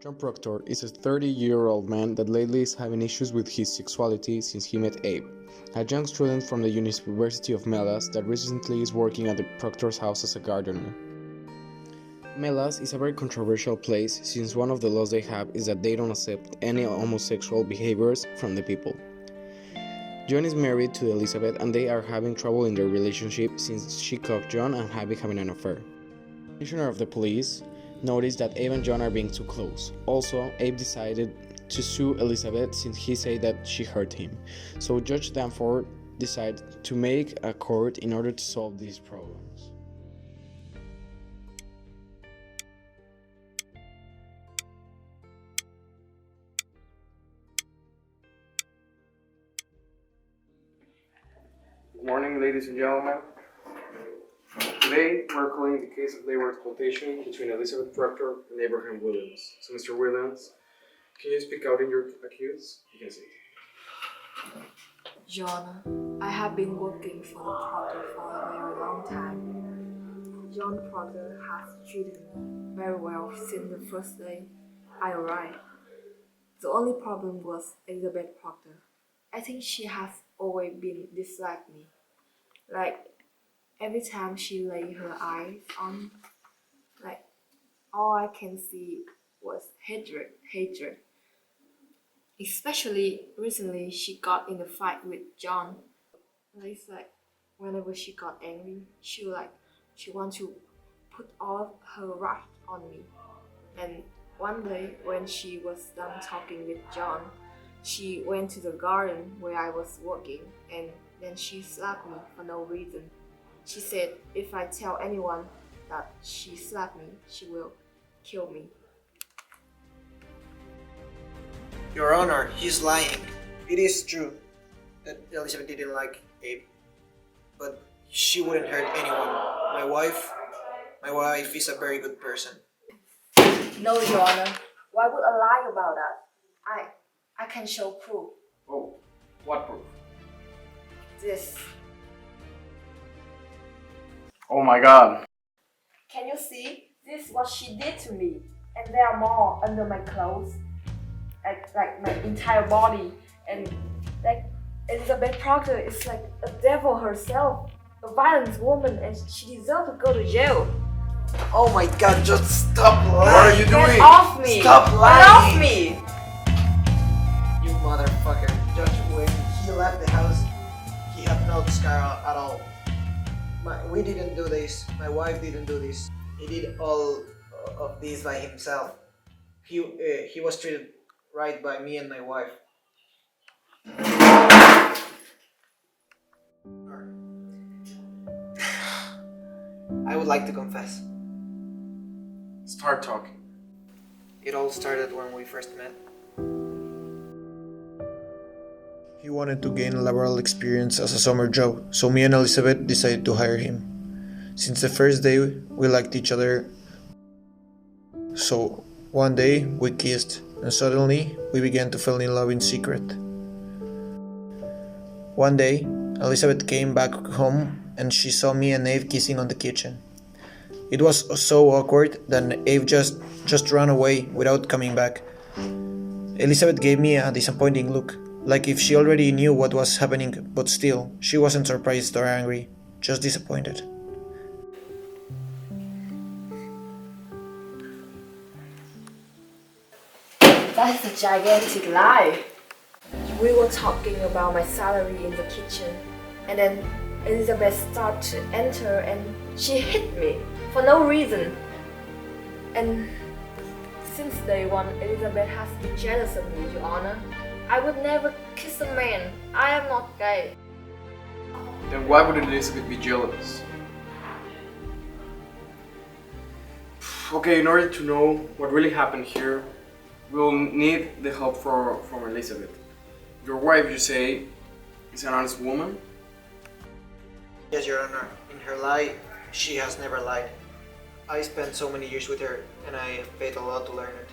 John Proctor is a 30-year-old man that lately is having issues with his sexuality since he met Abe, a young student from the University of Melas that recently is working at the Proctor's house as a gardener. Melas is a very controversial place since one of the laws they have is that they don't accept any homosexual behaviors from the people. John is married to Elizabeth and they are having trouble in their relationship since she caught John and having an affair. The commissioner of the police noticed that Abe and John are being too close. Also, Abe decided to sue Elizabeth since he said that she hurt him. So Judge Danforth decided to make a court in order to solve these problems. Good morning, ladies and gentlemen. Today, we're calling the case of labor exploitation between Elizabeth Proctor and Abraham Williams. So, Mr. Williams, can you speak out in your accuse? You can say it. John, I have been working for the Proctor for a very long time. John Proctor has treated me very well since the first day I arrived. The only problem was Elizabeth Proctor. I think she has always been disliked me. Like, every time she laid her eyes on me, like, all I can see was hatred. Especially recently, she got in a fight with John. It's like, whenever she got angry, she want to put all her wrath on me. And one day, when she was done talking with John, she went to the garden where I was working, and then she slapped me for no reason. She said if I tell anyone that she slapped me, she will kill me. Your Honor, he's lying. It is true that Elizabeth didn't like Abe, but she wouldn't hurt anyone. My wife is a very good person. No, Your Honor. Why would I lie about that? I can show proof. Oh, what proof? This. Oh my god. Can you see? This is what she did to me. And there are more under my clothes. Like my entire body. And like Elizabeth Proctor is like a devil herself. A violent woman, and she deserves to go to jail. Oh my god, just stop lying! What are you doing? Get off me! Stop lying! Get off me! You motherfucker. Judge, when he left the house, he had no scar at all. We didn't do this. My wife didn't do this. He did all of this by himself. He was treated right by me and my wife. I would like to confess. Start talking. It all started when we first met. He wanted to gain laboral experience as a summer job, so me and Elizabeth decided to hire him. Since the first day, we liked each other. So one day, we kissed, and suddenly, we began to fall in love in secret. One day, Elizabeth came back home and she saw me and Abe kissing on the kitchen. It was so awkward that Abe just ran away without coming back. Elizabeth gave me a disappointing look, like if she already knew what was happening, but still, she wasn't surprised or angry, just disappointed. That's a gigantic lie. We were talking about my salary in the kitchen, and then Elizabeth started to enter and she hit me for no reason. And since day one, Elizabeth has been jealous of me, Your Honor. I would never kiss a man. I am not gay. Then why would Elizabeth be jealous? Okay, in order to know what really happened here, we'll need the help from Elizabeth. Your wife, you say, is an honest woman? Yes, Your Honor. In her lie, she has never lied. I spent so many years with her, and I have paid a lot to learn it.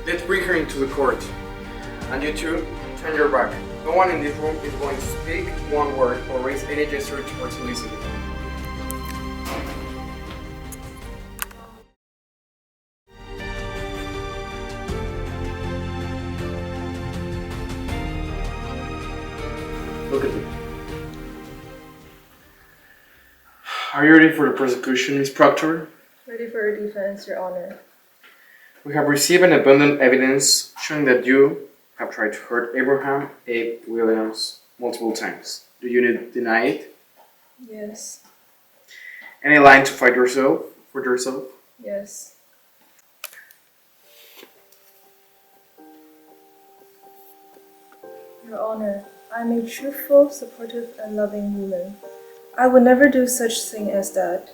Let's bring her into the court. And you two, turn your back. No one in this room is going to speak one word or raise any gesture towards Elizabeth. Look at me. Are you ready for the prosecution, Miss Proctor? Ready for your defense, Your Honor. We have received an abundant evidence showing that you have tried to hurt Abraham A. Williams multiple times. Do you deny it? Yes. Any line to fight yourself for yourself? Yes. Your Honor, I am a truthful, supportive, and loving woman. I would never do such thing as that.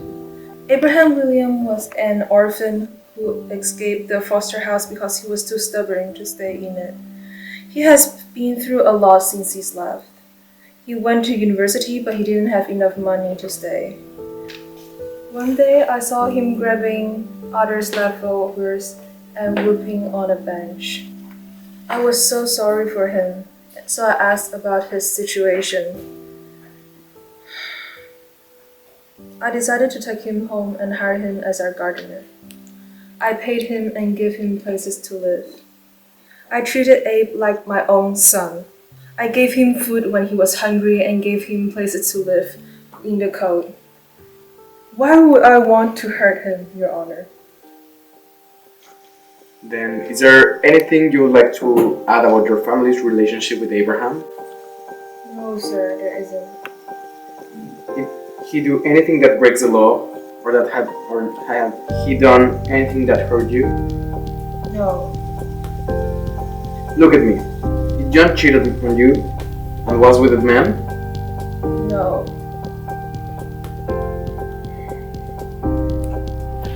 Abraham William was an orphan who escaped the foster house because he was too stubborn to stay in it. He has been through a lot since he's left. He went to university, but he didn't have enough money to stay. One day, I saw him grabbing others' leftovers and whooping on a bench. I was so sorry for him, so I asked about his situation. I decided to take him home and hire him as our gardener. I paid him and gave him places to live. I treated Abe like my own son. I gave him food when he was hungry and gave him places to live in the cold. Why would I want to hurt him, Your Honor? Then, is there anything you would like to add about your family's relationship with Abraham? No, sir, there isn't. Did he do anything that breaks the law, or had he done anything that hurt you? No. Look at me. Did John cheat on you and was with a man? No.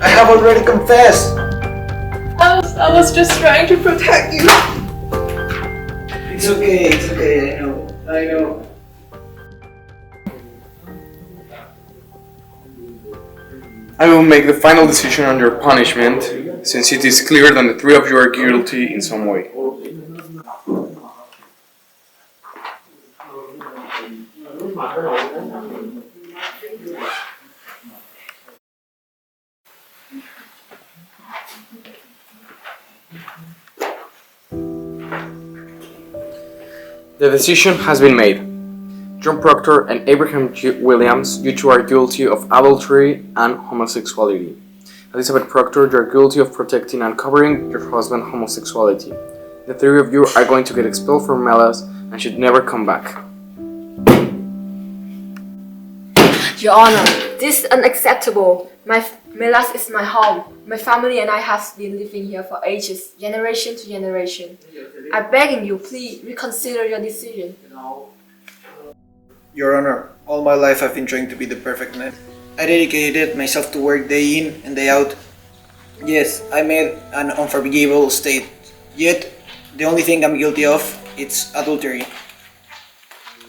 I have already confessed! I was just trying to protect you. It's okay, I know. I will make the final decision on your punishment, since it is clear that the three of you are guilty in some way. The decision has been made. John Proctor and Abraham Williams, you two are guilty of adultery and homosexuality. Elizabeth Proctor, you are guilty of protecting and covering your husband's homosexuality. The three of you are going to get expelled from Melas and should never come back. Your Honor, this is unacceptable. Melas is my home. My family and I have been living here for ages, generation to generation. I beg you, please reconsider your decision. Your Honor, all my life I've been trying to be the perfect man. I dedicated myself to work day in and day out. Yes, I made an unforgivable mistake. Yet, the only thing I'm guilty of is adultery.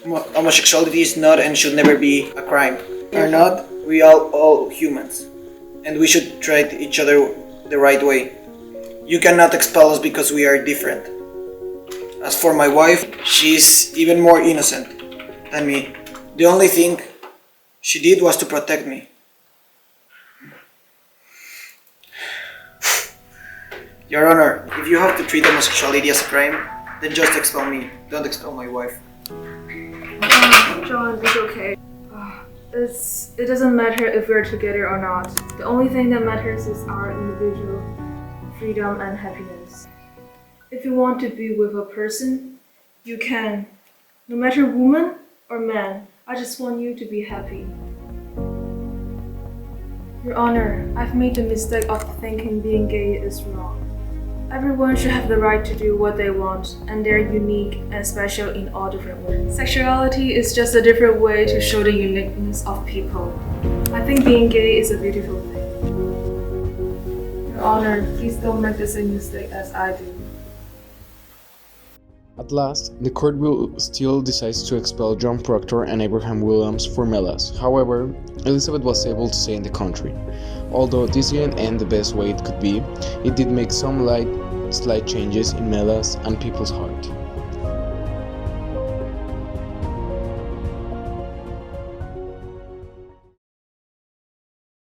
Homosexuality is not and should never be a crime. Are not, we are all humans. And we should treat each other the right way. You cannot expel us because we are different. As for my wife, she is even more innocent than me. The only thing she did was to protect me. Your Honor, if you have to treat homosexuality as a crime, then just expel me. Don't expel my wife. John, it's okay. It doesn't matter if we're together or not. The only thing that matters is our individual freedom and happiness. If you want to be with a person, you can. No matter woman or man, I just want you to be happy. Your Honor, I've made the mistake of thinking being gay is wrong. Everyone should have the right to do what they want, and they're unique and special in all different ways. Sexuality is just a different way to show the uniqueness of people. I think being gay is a beautiful thing. Your Honor, please don't make the same mistake as I do. At last, the court will still decide to expel John Proctor and Abraham Williams for Melas. However, Elizabeth was able to stay in the country. Although this didn't end the best way it could be, it did make some slight changes in Melas and people's heart.